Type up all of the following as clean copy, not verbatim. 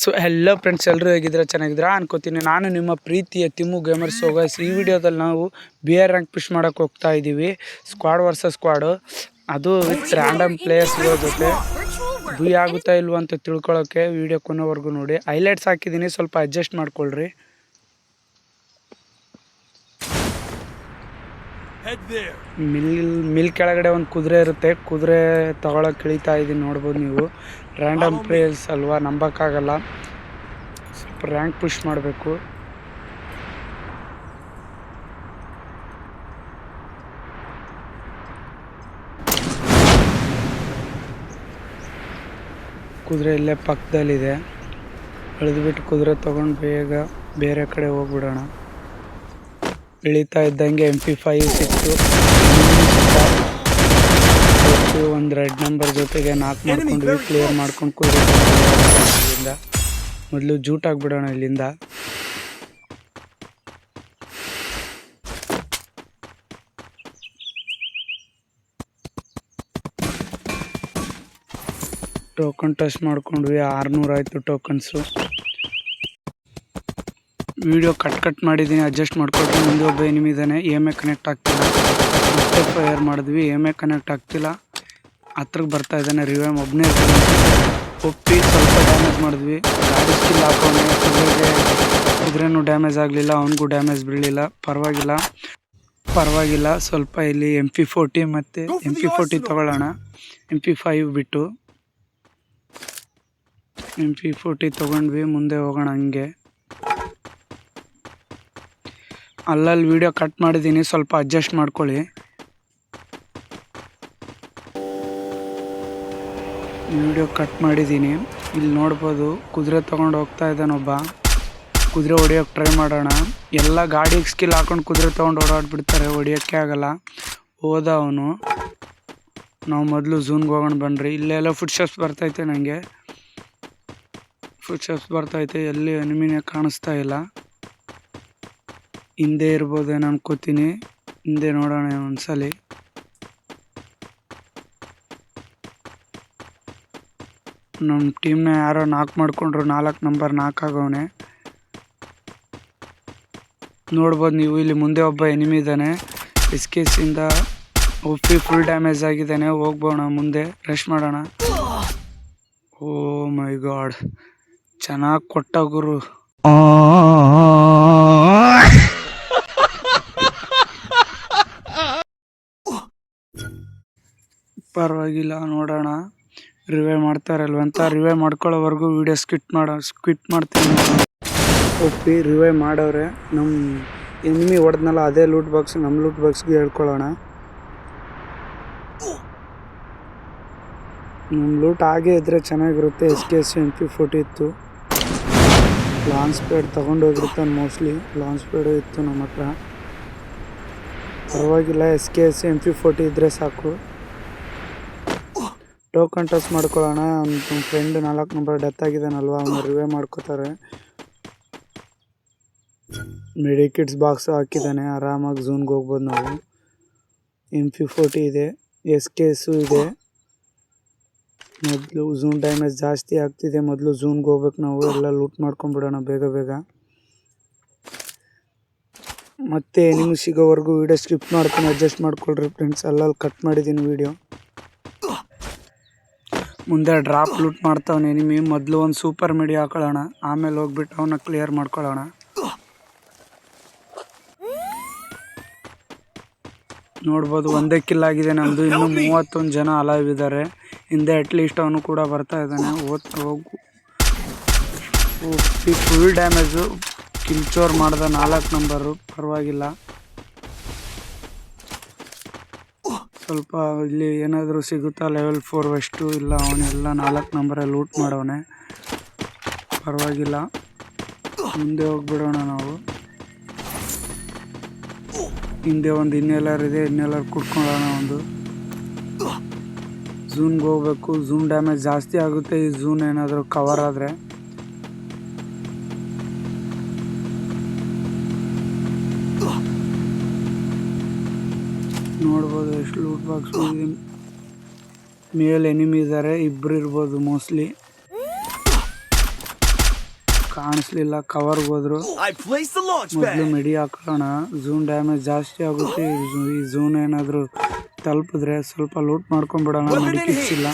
So hello friends, ಎಲ್ಲರೂ ಹೇಗಿದ್ರೆ ಚೆನ್ನಾಗಿದ್ದೀರಾ ಅನ್ಕೋತೀನಿ. ನಾನು ನಿಮ್ಮ ಪ್ರೀತಿಯ ತಿಮ್ಮು ಗೇಮರ್ಸ್. ಹೋಗೈಸ್, ಈ ವಿಡಿಯೋದಲ್ಲಿ ನಾವು BR ರ್ಯಾಂಕ್ ಪುಷ್ ಮಾಡೋಕ್ಕೆ ಹೋಗ್ತಾ ಇದ್ದೀವಿ. ಸ್ಕ್ವಾಡ್ ವರ್ಸಸ್ ಸ್ಕ್ವಾಡು, ಅದು ವಿತ್ ರ್ಯಾಂಡಮ್ ಪ್ಲೇಯರ್ಸ್ಗಳ ಜೊತೆ. ಬಿ ಆಗುತ್ತಾ ಇಲ್ವ ಅಂತ ತಿಳ್ಕೊಳ್ಳೋಕ್ಕೆ ವಿಡಿಯೋ ಕೊನೆವರೆಗೂ ನೋಡಿ. ಹೈಲೈಟ್ಸ್ ಹಾಕಿದ್ದೀನಿ, ಸ್ವಲ್ಪ ಅಡ್ಜಸ್ಟ್ ಮಾಡ್ಕೊಳ್ರಿ. ಮಿಲ್ ಕೆಳಗಡೆ ಒಂದು ಕುದುರೆ ಇರುತ್ತೆ, ಕುದುರೆ ತಗೊಳಕ್ಕೆ ಇಳಿತಾ ಇದ್ದೀನಿ. ನೋಡ್ಬೋದು ನೀವು. ರ್ಯಾಂಡಮ್ ಪ್ಲೇಯರ್ಸ್ ಅಲ್ವಾ, ನಂಬಕ್ಕಾಗಲ್ಲ. ಸ್ವಲ್ಪ ರ್ಯಾಂಕ್ ಪುಷ್ ಮಾಡಬೇಕು. ಕುದುರೆ ಇಲ್ಲೇ ಪಕ್ಕದಲ್ಲಿದೆ. ಇಳಿದ್ಬಿಟ್ಟು ಕುದುರೆ ತೊಗೊಂಡು ಬೇಗ ಬೇರೆ ಕಡೆ ಹೋಗ್ಬಿಡೋಣ. ಇಳಿತಾ ಇದ್ದಂಗೆ MP5 ಸಿಕ್ತು. ಒಂದು ರೆಡ್ ನಂಬರ್ ಜೊತೆಗೆ ನಾಕ್ ಮಾಡ್ಕೊಂಡ್ವಿ. ಕ್ಲಿಯರ್ ಮಾಡ್ಕೊಂಡು ಕುದುರೆ ಇಲ್ಲಿಂದ ಮೊದಲು ಜೂಟ್ ಆಗಿಬಿಡೋಣ ಇಲ್ಲಿಂದ. ಟೋಕನ್ ಟಚ್ ಮಾಡ್ಕೊಂಡ್ವಿ. 600 ಆಯಿತು ಟೋಕನ್ಸು. ವಿಡಿಯೋ ಕಟ್ ಮಾಡಿದ್ದೀನಿ, ಅಡ್ಜಸ್ಟ್ ಮಾಡ್ಕೊಳ್ತೀನಿ. ಮುಂದೆ ಒಬ್ಬ ಎನಿಮಿ ಇದ್ದಾನೆ, EMA ಕನೆಕ್ಟ್ ಆಗ್ತಿಲ್ಲ. ಮತ್ತೆ ಫೈರ್ ಮಾಡಿದ್ವಿ, EMA ಕನೆಕ್ಟ್ ಆಗ್ತಿಲ್ಲ. ಹತ್ರಕ್ಕೆ ಬರ್ತಾ ಇದ್ದಾನೆ. ರಿವೈವ್ ಒಬ್ಬನೇ ಒಪ್ಪಿ ಸ್ವಲ್ಪ ಡ್ಯಾಮೇಜ್ ಮಾಡಿದ್ವಿ. ಗಾಡಿ ಸ್ಕಿಲ್ ಹಾಕೋನೆ. ಕುದುರೆನೂ ಡ್ಯಾಮೇಜ್ ಆಗಲಿಲ್ಲ, ಅವನಿಗೂ ಡ್ಯಾಮೇಜ್ ಬೀಳಲಿಲ್ಲ. ಪರವಾಗಿಲ್ಲ. ಸ್ವಲ್ಪ ಇಲ್ಲಿ MP40 ಮತ್ತು MP40 ತೊಗೊಳ್ಳೋಣ. MP5 ಬಿಟ್ಟು MP40 ತೊಗೊಂಡ್ವಿ. ಮುಂದೆ ಹೋಗೋಣ. ಹಂಗೆ ಅಲ್ಲಲ್ಲಿ ವಿಡಿಯೋ ಕಟ್ ಮಾಡಿದ್ದೀನಿ, ಸ್ವಲ್ಪ ಅಡ್ಜಸ್ಟ್ ಮಾಡ್ಕೊಳ್ಳಿ. ವಿಡಿಯೋ ಕಟ್ ಮಾಡಿದ್ದೀನಿ. ಇಲ್ಲಿ ನೋಡ್ಬೋದು, ಕುದುರೆ ತೊಗೊಂಡು ಹೋಗ್ತಾ ಇದ್ದಾನೊಬ್ಬ. ಕುದುರೆ ಹೊಡಿಯೋಕ್ಕೆ ಟ್ರೈ ಮಾಡೋಣ. ಎಲ್ಲ ಗಾಡಿಗೆ ಸ್ಕಿಲ್ ಹಾಕೊಂಡು ಕುದುರೆ ತೊಗೊಂಡು ಓಡಾಡ್ಬಿಡ್ತಾರೆ, ಹೊಡಿಯೋಕ್ಕೆ ಆಗಲ್ಲ. ಹೋದ ಅವನು. ನಾವು ಮೊದಲು ಝೂನ್ಗೆ ಹೋಗೋಣ ಬನ್ನಿರಿ. ಇಲ್ಲೆಲ್ಲ ಫುಡ್ ಸ್ಟೆಪ್ಸ್ ಬರ್ತೈತೆ, ನನಗೆ ಫುಡ್ ಸ್ಟೆಪ್ಸ್ ಬರ್ತೈತೆ. ಎಲ್ಲಿ ಎನಿಮಿನೇ ಕಾಣಿಸ್ತಾ ಇಲ್ಲ. ಹಿಂದೆ ಇರ್ಬೋದೇನೋ ಅನ್ಕೋತೀನಿ. ಹಿಂದೆ ನೋಡೋಣ ಒಂದ್ಸಲಿ. ನಮ್ಮ ಟೀಮ್ನ ಯಾರೋ ನಾಕ್ ಮಾಡ್ಕೊಂಡ್ರು. 4 ನಂಬರ್ ನಾಕ್ ಆಗವನೆ. ನೋಡ್ಬೋದು ನೀವು. ಇಲ್ಲಿ ಮುಂದೆ ಒಬ್ಬ ಎನಿಮಿ ಇದ್ದಾನೆ. SKS-ಇಂದ ಒಪ್ಪಿ ಫುಲ್ ಡ್ಯಾಮೇಜ್ ಆಗಿದ್ದಾನೆ. ಹೋಗ್ಬೋಣ ಮುಂದೆ, ರಶ್ ಮಾಡೋಣ. ಓ ಮೈ ಗಾಡ್, ಚೆನ್ನಾಗಿ ಕೊಟ್ಟ ಗುರು. ಪರವಾಗಿಲ್ಲ, ನೋಡೋಣ ರಿವೈವ್ ಮಾಡ್ತಾರಲ್ವಂತ. ರಿವೈವ್ ಮಾಡ್ಕೊಳ್ಳೋವರೆಗೂ ವಿಡಿಯೋ ಸ್ಕಿಟ್ ಮಾಡ್ತೀನಿ. ಒಪ್ಪಿ ರಿವೈವ್ ಮಾಡೋರೆ. ನಮ್ಮ ಎನಿಮಿ ಹೊಡೆದ್ನಲ್ಲ, ಅದೇ ಲೂಟ್ ಬಾಕ್ಸ್ ನಮ್ಮ ಲೂಟ್ ಬಾಕ್ಸ್ಗೆ ಹೇಳ್ಕೊಳ್ಳೋಣ. ನಮ್ಮ ಲೂಟ್ ಹಾಗೇ ಇದ್ದರೆ ಚೆನ್ನಾಗಿರುತ್ತೆ. SKS MP40 ಇತ್ತು. ಲಾಂಚ್ ಪ್ಯಾಡ್ ತೊಗೊಂಡೋಗಿರ್ತಾನೆ ಮೋಸ್ಟ್ಲಿ. ಲಾಂಚ್ ಪ್ಯಾಡು ಇತ್ತು ನಮ್ಮ ಹತ್ರ. ಪರವಾಗಿಲ್ಲ, SKS MP40 ಇದ್ದರೆ ಸಾಕು. ಟೋಕನ್ ಟಚ್ ಮಾಡ್ಕೊಳ್ಳೋಣ. ನಮ್ಮ ಫ್ರೆಂಡ್ 4 ನಂಬರ್ ಡೆತ್ ಆಗಿದ್ದಾನಲ್ವ, ಅವನು ರಿವೈವ್ ಮಾಡ್ಕೋತಾರೆ. ಮೆಡಿಕಿಟ್ಸ್ ಬಾಕ್ಸ್ ಹಾಕಿದ್ದಾನೆ. ಆರಾಮಾಗಿ ಝೂನ್ಗೆ ಹೋಗ್ಬೋದು ನಾವು. MP40 ಇದೆ, SKS ಇದೆ. ಮೊದಲು ಝೂನ್ ಡ್ಯಾಮೇಜ್ ಜಾಸ್ತಿ ಆಗ್ತಿದೆ. ಮೊದಲು ಝೂನ್ಗೆ ಹೋಗ್ಬೇಕು ನಾವು. ಎಲ್ಲ ಲೂಟ್ ಮಾಡ್ಕೊಂಡ್ಬಿಡೋಣ ಬೇಗ. ಮತ್ತೆ ನಿಮ್ಗೆ ಸಿಗೋವರೆಗೂ ವಿಡಿಯೋ ಸ್ಕಿಪ್ ಮಾಡ್ತೀನಿ, ಅಡ್ಜಸ್ಟ್ ಮಾಡ್ಕೊಳ್ರಿ ಫ್ರೆಂಡ್ಸ್. ಅಲ್ಲಲ್ಲಿ ಕಟ್ ಮಾಡಿದ್ದೀನಿ ವಿಡಿಯೋ. ಮುಂದೆ ಡ್ರಾಪ್ ಲೂಟ್ ಮಾಡ್ತಾವನೆ ಎನಿಮಿ. ಮೊದಲು ಒಂದು ಸೂಪರ್ ಮೆಡಿ ಹಾಕೊಳ್ಳೋಣ, ಆಮೇಲೆ ಹೋಗ್ಬಿಟ್ಟು ಅವನ್ನ ಕ್ಲಿಯರ್ ಮಾಡ್ಕೊಳ್ಳೋಣ. ನೋಡ್ಬೋದು, ಒಂದೇ ಕಿಲ್ ಆಗಿದೆ ನಮ್ಮದು. ಇನ್ನೂ 31 ಜನ ಅಲೈವ್ ಇದ್ದಾರೆ. ಹಿಂದೆ ಅಟ್ಲೀಸ್ಟ್ ಅವನು ಕೂಡ ಬರ್ತಾ ಇದ್ದಾನೆ. ಹೋಗು. Full damage. ಕಿಲ್ಚೋರ್ ಮಾಡ್ದ 4 ನಂಬರು. ಪರವಾಗಿಲ್ಲ. ಸ್ವಲ್ಪ ಇಲ್ಲಿ ಏನಾದರೂ ಸಿಗುತ್ತಾ ಲೆವೆಲ್ 4 ವೆಸ್ಟು? ಇಲ್ಲ, ಅವನೆಲ್ಲ 4 ನಂಬರಲ್ಲಿ ಲೂಟ್ ಮಾಡವನೆ. ಪರವಾಗಿಲ್ಲ, ಮುಂದೆ ಹೋಗ್ಬಿಡೋಣ ನಾವು. ಹಿಂದೆ ಒಂದು ಇನ್ನೆಲ್ಲರ್ ಇದೆ, ಇನ್ನೆಲ್ಲರ್ ಕುಡ್ಕೊಳ್ಳೋಣ. ಒಂದು ಝೂನ್ಗೆ ಹೋಗ್ಬೇಕು. ಝೂನ್ ಡ್ಯಾಮೇಜ್ ಜಾಸ್ತಿ ಆಗುತ್ತೆ ಈ ಝೂನ್ ಏನಾದರೂ ಕವರ್ ಆದರೆ. ನೋಡ್ಬೋದು ಎಷ್ಟು ಲೂಟ್ ಬಾಕ್ಸು. ಮೇಲೆ ಎನಿಮಿ ಇದ್ದಾರೆ, ಇಬ್ಬರು ಇರ್ಬೋದು ಮೋಸ್ಟ್ಲಿ. ಕಾಣಿಸ್ಲಿಲ್ಲ, ಕವರ್ಗೆ ಹೋದ್ರು. ಮೊದಲು ಮೆಡಿ ಹಾಕೋಣ, ಝೂನ್ ಡ್ಯಾಮೇಜ್ ಜಾಸ್ತಿ ಆಗುತ್ತೆ. ಈ ಝೂನ್ ಏನಾದರೂ ತಲುಪಿದ್ರೆ ಸ್ವಲ್ಪ ಲೂಟ್ ಮಾಡ್ಕೊಂಡ್ಬಿಡೋಣ. ಮೆಡಿಕಿಟ್ಸ್ ಇಲ್ಲ,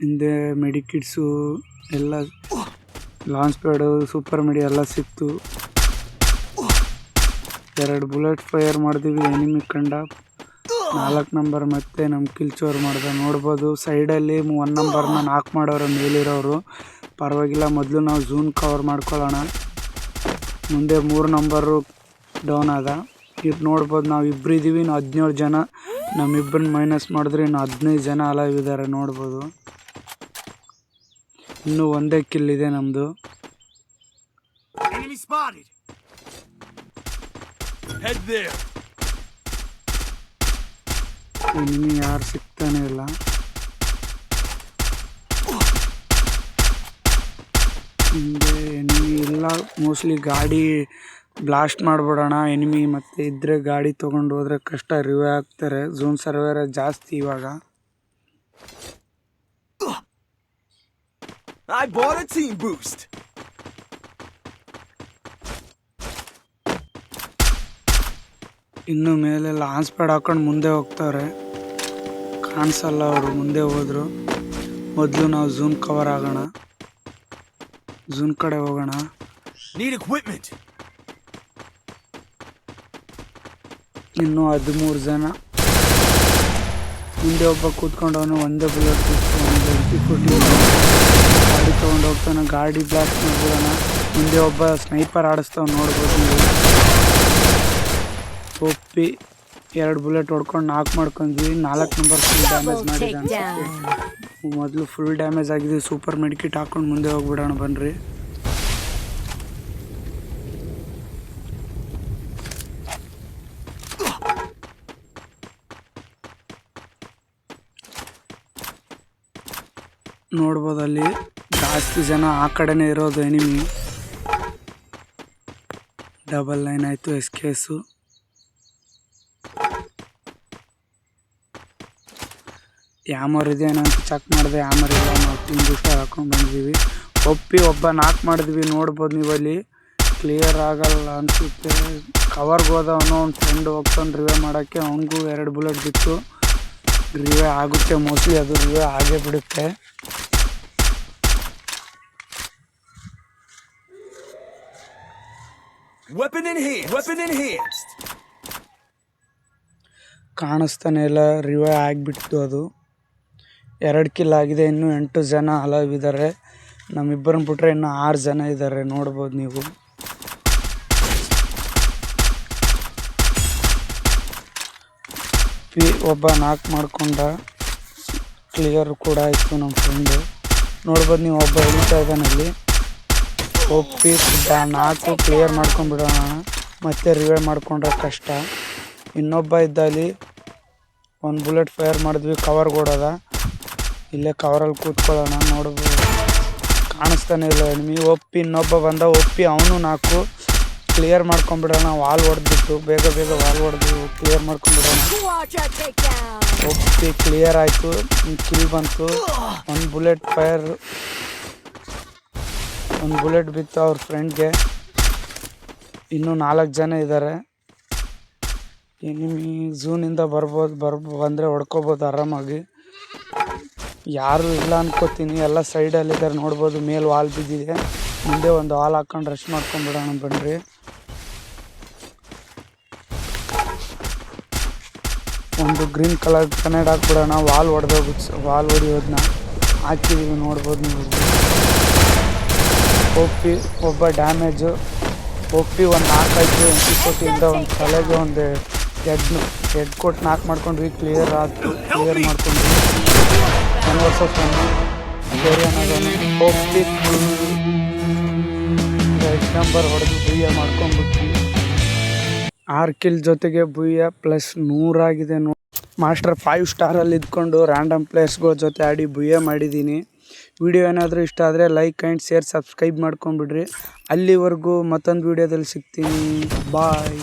ಹಿಂದೆ ಮೆಡಿಕಿಟ್ಸು ಎಲ್ಲ, ಲಾಂಚ್ ಪ್ಯಾಡು, ಸೂಪರ್ ಮೆಡಿ ಎಲ್ಲ ಸಿಕ್ತು. 2 ಬುಲೆಟ್ ಫೈರ್ ಮಾಡಿದ್ವಿ, ಎನಿಮಿ ಕಂಡ. 4 ನಂಬರ್ ಮತ್ತೆ ನಮ್ಮ ಕಿಲ್ಚೋರ್ ಮಾಡ್ದೆ. ನೋಡ್ಬೋದು ಸೈಡಲ್ಲಿ 1 ನಂಬರ್ನ ನಾಕ್ ಮಾಡೋರು ಮೇಲಿರೋರು. ಪರವಾಗಿಲ್ಲ, ಮೊದಲು ನಾವು ಝೂನ್ ಕವರ್ ಮಾಡ್ಕೊಳ್ಳೋಣ. ಮುಂದೆ 3 ನಂಬರು ಡೌನ್ ಆದ. ಇದು ನೋಡ್ಬೋದು, ನಾವು ಇಬ್ಬರು ಇದ್ದೀವಿ, ಇನ್ನು 17 ಜನ. ನಮ್ಮಿಬ್ಬರನ್ನ ಮೈನಸ್ ಮಾಡಿದ್ರೆ ಇನ್ನು 15 ಜನ ಅಲೈವ್ ಇದ್ದಾರೆ. ನೋಡ್ಬೋದು, ಇನ್ನೂ ಒಂದೇ ಕಿಲ್ ಇದೆ ನಮ್ಮದು. ಎನಿಮಿ ಯಾರು ಸಿಗ್ತಾನೆ ಇಲ್ಲ. ಹಿಂದೆ ಎನಿಮಿ ಇಲ್ಲ, ಮೋಸ್ಟ್ಲಿ ಗಾಡಿ ಬ್ಲಾಸ್ಟ್ ಮಾಡಿಬಿಡೋಣ ಎನಿಮಿ. ಮತ್ತೆ ಇದ್ರೆ ಗಾಡಿ ತೊಗೊಂಡು ಹೋದ್ರೆ ಕಷ್ಟ, ರಿವೇ ಆಗ್ತಾರೆ. ಝೂನ್ ಸರ್ವೇರ ಜಾಸ್ತಿ ಇವಾಗ. I bought a team boost. ಇನ್ನು ಮೇಲೆ ಲಾಂಚ್ ಪ್ಯಾಡ್ ಹಾಕೊಂಡು ಮುಂದೆ ಹೋಗ್ತಾರೆ, ಕಾಣಿಸಲ್ಲ ಅವರು. ಮುಂದೆ ಹೋದ್ರು. ಮೊದಲು ನಾವು ಝೂನ್ ಕವರ್ ಆಗೋಣ, ಝೂನ್ ಕಡೆ ಹೋಗೋಣ. ಇನ್ನು 13 ಜನ. ಮುಂದೆ ಒಬ್ಬ ಕೂತ್ಕೊಂಡವನು, ಒಂದೇ ಬುಲೆಟ್ ಗಾಡಿ ತೊಗೊಂಡು ಹೋಗ್ತಾನೆ. ಗಾಡಿ ಬ್ಲಾಸ್ಟ್ ಮಾಡ್ಬಿಡೋಣ. ಮುಂದೆ ಒಬ್ಬ ಸ್ನೈಪರ್ ಆಡಿಸ್ತಾವ, ನೋಡ್ಬೋದು ನೀವು. ಒಪ್ಪಿ 2 ಬುಲೆಟ್ ಹೊಡ್ಕೊಂಡು ನಾಕ್ ಮಾಡ್ಕೊಂಡ್ವಿ. 4 ನಂಬರ್ ಫುಲ್ ಡ್ಯಾಮೇಜ್ ಮಾಡಿದ. ಮೊದಲು ಫುಲ್ ಡ್ಯಾಮೇಜ್ ಆಗಿದೆ. ಸೂಪರ್ ಮೆಡಿಕಿಟ್ ಹಾಕೊಂಡು ಮುಂದೆ ಹೋಗ್ಬಿಡೋಣ ಬನ್ರಿ. ನೋಡ್ಬೋದು ಅಲ್ಲಿ ಜಾಸ್ತಿ ಜನ ಆ ಕಡೆನೇ ಇರೋದು ಎನಿಮಿ. 9 ಆಯಿತು ಎಸ್ಕೇಸು. ಯಾಮರ್ ಇದೆಯೇನೋ ಅಂತ ಚೆಕ್ ಮಾಡಿದೆ, ಯಾಮರ್ ಇಲ್ಲ. ನಾವು ಟೀಮ್ ಬೂಸ್ಟರ್ ಹಾಕೊಂಡು ಬಂದಿದ್ದೀವಿ. ಒಪ್ಪಿ ಒಬ್ಬ ನಾಕ್ ಮಾಡಿದ್ವಿ, ನೋಡ್ಬೋದು ನೀವಲ್ಲಿ. ಕ್ಲಿಯರ್ ಆಗಲ್ಲ ಅನಿಸುತ್ತೆ. ಕವರ್ಗೆ ಹೋದವನು ಅವ್ನ ಫ್ರೆಂಡ್ ಹೋಗ್ತಾನೆ ರಿವೇ ಮಾಡೋಕ್ಕೆ. ಅವನಿಗೂ 2 ಬುಲೆಟ್ ಬಿತ್ತು. ರಿವೇ ಆಗುತ್ತೆ ಮೋಸ್ಟ್ಲಿ, ಅದು ರಿವೇ ಆಗೇ ಬಿಡುತ್ತೆ. ಕಾಣಿಸ್ತಾನೆ ಇಲ್ಲ, ರಿವೇ ಆಗಿಬಿಟ್ಟು ಅದು. 2 ಕಿಲ್ ಆಗಿದೆ. ಇನ್ನೂ 8 ಜನ ಅಲೈವ್ ಇದ್ದಾರೆ. ನಮ್ಮಿಬ್ಬರನ್ನ ಬಿಟ್ರೆ ಇನ್ನೂ 6 ಜನ ಇದ್ದಾರೆ, ನೋಡ್ಬೋದು ನೀವು. ಒಬ್ಬ ನಾಕ್ ಮಾಡ್ಕೊಂಡ, ಕ್ಲಿಯರ್ ಕೂಡ ಆಯಿತು ನಮ್ಮ ಫ್ರೆಂಡು. ನೋಡ್ಬೋದು ನೀವು, ಒಬ್ಬ ಎಳಿತಾ ಇದ್ದಾನಲ್ಲಿ. ಒಪ್ಪಿ 4 ಕ್ಲಿಯರ್ ಮಾಡ್ಕೊಂಡ್ಬಿಡೋಣ. ಮತ್ತೆ ರಿವೇ ಮಾಡ್ಕೊಂಡ್ರೆ ಕಷ್ಟ. ಇನ್ನೊಬ್ಬ ಇದ್ದಲ್ಲಿ 1 ಬುಲೆಟ್ ಫೈರ್ ಮಾಡಿದ್ವಿ, ಕವರ್ಗೆ ಓಡೋದ. ಇಲ್ಲೇ ಕವರಲ್ಲಿ ಕೂತ್ಕೊಳ್ಳೋಣ. ನೋಡ್ಬೋದು ಕಾಣಿಸ್ತಾನೆ ಇಲ್ಲ ಎನಿಮಿ. ಒಪ್ಪಿ ಇನ್ನೊಬ್ಬ ಬಂದ, ಒಪ್ಪಿ ಅವನು 4 ಕ್ಲಿಯರ್ ಮಾಡ್ಕೊಂಡ್ಬಿಡೋಣ. ವಾಲ್ ಹೊಡೆದ್ಬಿಟ್ಟು ಬೇಗ ಬೇಗ ವಾಲ್ ಹೊಡೆದು ಕ್ಲಿಯರ್ ಮಾಡ್ಕೊಂಡ್ಬಿಡೋಣ. ಒಪ್ಪಿ ಕ್ಲಿಯರ್ ಆಯಿತು, ಕಿಲ್ ಬಂತು. 1 ಬುಲೆಟ್ ಫೈರ್, 1 ಬುಲೆಟ್ ಬಿತ್ತು ಅವ್ರ ಫ್ರೆಂಡ್ಗೆ. ಇನ್ನೂ 4 ಜನ ಇದ್ದಾರೆ. ಎನಿಮಿ ಝೂನಿಂದ ಬಂದರೆ ಹೊಡ್ಕೋಬೋದು ಆರಾಮಾಗಿ. ಯಾರೂ ಇಲ್ಲ ಅನ್ಕೋತೀನಿ, ಎಲ್ಲ ಸೈಡಲ್ಲಿದ್ದಾರೆ. ನೋಡ್ಬೋದು ಮೇಲೆ ವಾಲ್ ಬಿದ್ದಿದೆ. ಮುಂದೆ ಒಂದು ವಾಲ್ ಹಾಕೊಂಡು ರಶ್ ಮಾಡ್ಕೊಂಡ್ಬಿಡೋಣ ಬನ್ರಿ. ಒಂದು ಗ್ರೀನ್ ಕಲರ್ ಗ್ರೆನೇಡ್ ಹಾಕ್ಬಿಡೋಣ. ವಾಲ್ ಹೊಡಿಯೋದನ್ನ ಹಾಕಿದ್ದೀವಿ, ನೋಡ್ಬೋದು ನೀವು. ಒಪ್ಪಿ ಒಬ್ಬ ಡ್ಯಾಮೇಜು. ಒಪ್ಪಿ ಒಂದು 4 ಆಯಿತು. MP40 ಒಂದು ತಲೆಗೆ ಒಂದು ಹೆಡ್ ಕೊಟ್ಟು ನಾಕ್ ಮಾಡ್ಕೊಂಡ್ವಿ. ಕ್ಲಿಯರ್ ಆಯ್ತು, ಕ್ಲಿಯರ್ ಮಾಡ್ಕೊಂಡ್ವಿ. 1 ವರ್ಷ ಒಪ್ಪಿ ರೈಟ್ ನಂಬರ್ ಹೊಡೆದು ಬುಯ್ಯ ಮಾಡ್ಕೊಂಡ್ಬಿಟ್ವಿ. 6 ಕಿಲ್ ಜೊತೆಗೆ ಬುಯ್ಯ ಪ್ಲಸ್ 100 ಆಗಿದೆ. ಮಾಸ್ಟರ್ 5 ಸ್ಟಾರಲ್ಲಿ ಇದ್ಕೊಂಡು ರ್ಯಾಂಡಮ್ ಪ್ಲೇಯರ್ಸ್ಗಳ ಜೊತೆ ಆಡಿ ಬುಯ್ಯ ಮಾಡಿದ್ದೀನಿ. ವಿಡಿಯೋ ಏನಾದರೂ ಇಷ್ಟ ಆದರೆ ಲೈಕ್ ಆ್ಯಂಡ್ ಶೇರ್ ಸಬ್ಸ್ಕ್ರೈಬ್ ಮಾಡ್ಕೊಂಬಿಡ್ರಿ. ಅಲ್ಲಿವರೆಗೂ ಮತ್ತೊಂದು ವಿಡಿಯೋದಲ್ಲಿ ಸಿಗ್ತೀನಿ. ಬಾಯ್.